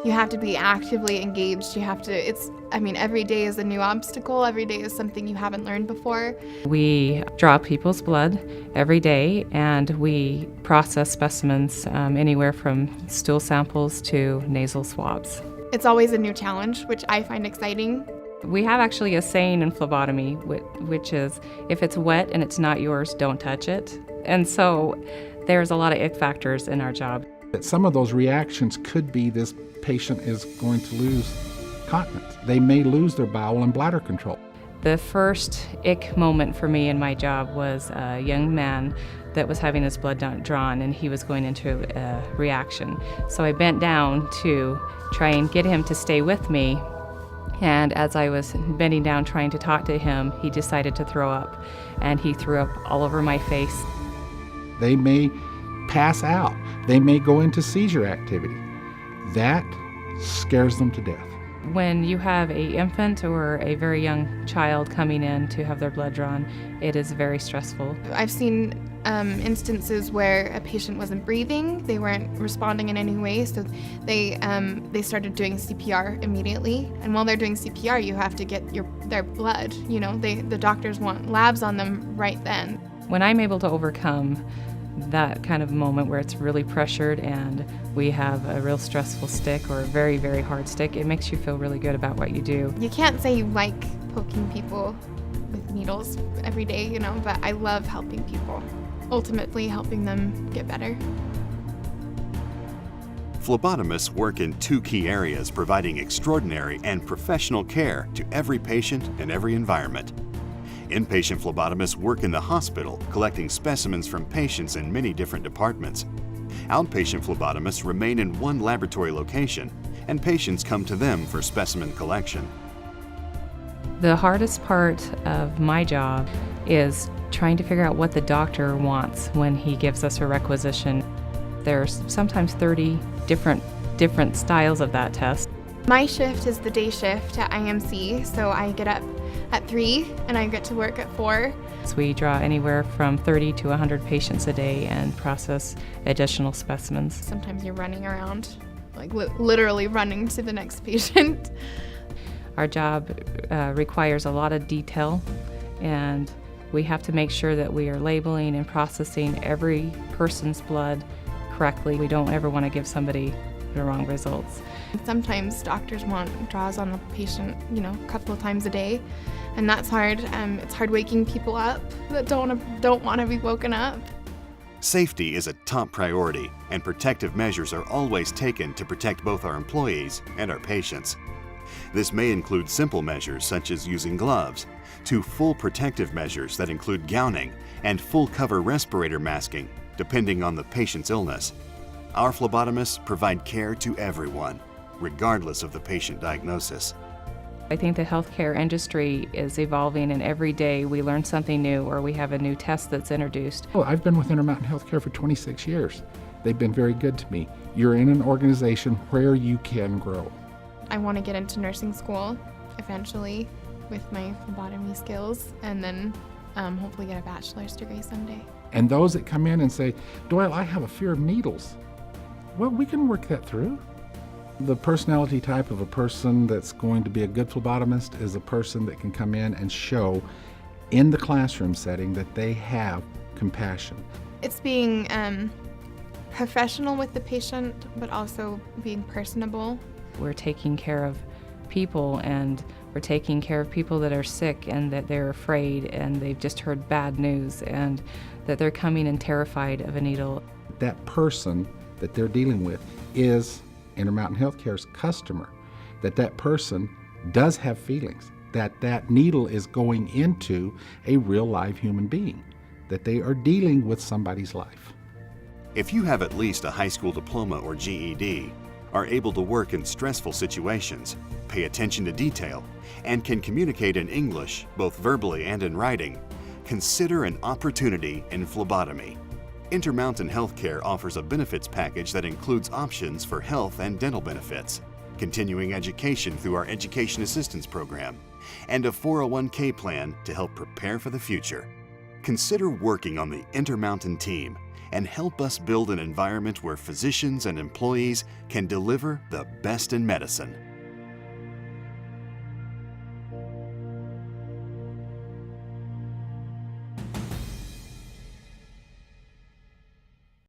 You have to be actively engaged. Every day is a new obstacle. Every day is something you haven't learned before. We draw people's blood every day, and we process specimens anywhere from stool samples to nasal swabs. It's always a new challenge, which I find exciting. We have actually a saying in phlebotomy, which is, if it's wet and it's not yours, don't touch it. And so there's a lot of ick factors in our job. Some of those reactions could be this patient is going to lose continence. They may lose their bowel and bladder control. The first ick moment for me in my job was a young man that was having his blood drawn, and he was going into a reaction. So I bent down to try and get him to stay with me. And as I was bending down trying to talk to him, he decided to throw up, and he threw up all over my face. They may pass out. They may go into seizure activity. That scares them to death. When you have an infant or a very young child coming in to have their blood drawn, it is very stressful. I've seen instances where a patient wasn't breathing, they weren't responding in any way, so they started doing CPR immediately. And while they're doing CPR, you have to get their blood. The doctors want labs on them right then. When I'm able to overcome that kind of moment where it's really pressured and we have a real stressful stick or a very, very hard stick, it makes you feel really good about what you do. You can't say you like poking people with needles every day, but I love helping people, ultimately helping them get better. Phlebotomists work in two key areas, providing extraordinary and professional care to every patient and every environment. Inpatient phlebotomists work in the hospital, collecting specimens from patients in many different departments. Outpatient phlebotomists remain in one laboratory location, and patients come to them for specimen collection. The hardest part of my job is trying to figure out what the doctor wants when he gives us a requisition. There's sometimes 30 different styles of that test. My shift is the day shift at IMC, so I get up at 3 and I get to work at 4. So we draw anywhere from 30 to 100 patients a day and process additional specimens. Sometimes you're running around, like literally running to the next patient. Our job requires a lot of detail, and we have to make sure that we are labeling and processing every person's blood correctly. We don't ever want to give somebody the wrong results. Sometimes doctors want draws on the patient, a couple of times a day, and that's hard. It's hard waking people up that don't want to be woken up. Safety is a top priority, and protective measures are always taken to protect both our employees and our patients. This may include simple measures such as using gloves, to full protective measures that include gowning and full cover respirator masking, depending on the patient's illness. Our phlebotomists provide care to everyone, regardless of the patient diagnosis. I think the healthcare industry is evolving, and every day we learn something new or we have a new test that's introduced. Well, I've been with Intermountain Healthcare for 26 years. They've been very good to me. You're in an organization where you can grow. I want to get into nursing school eventually with my phlebotomy skills, and then hopefully get a bachelor's degree someday. And those that come in and say, Doyle, I have a fear of needles. Well, we can work that through. The personality type of a person that's going to be a good phlebotomist is a person that can come in and show in the classroom setting that they have compassion. It's being professional with the patient, but also being personable. We're taking care of people, and we're taking care of people that are sick and that they're afraid and they've just heard bad news and that they're coming in terrified of a needle. That person that they're dealing with is Intermountain Healthcare's customer, that person does have feelings, that needle is going into a real live human being, that they are dealing with somebody's life. If you have at least a high school diploma or GED, are able to work in stressful situations, pay attention to detail, and can communicate in English, both verbally and in writing, consider an opportunity in phlebotomy. Intermountain Healthcare offers a benefits package that includes options for health and dental benefits, continuing education through our Education Assistance Program, and a 401k plan to help prepare for the future. Consider working on the Intermountain team and help us build an environment where physicians and employees can deliver the best in medicine.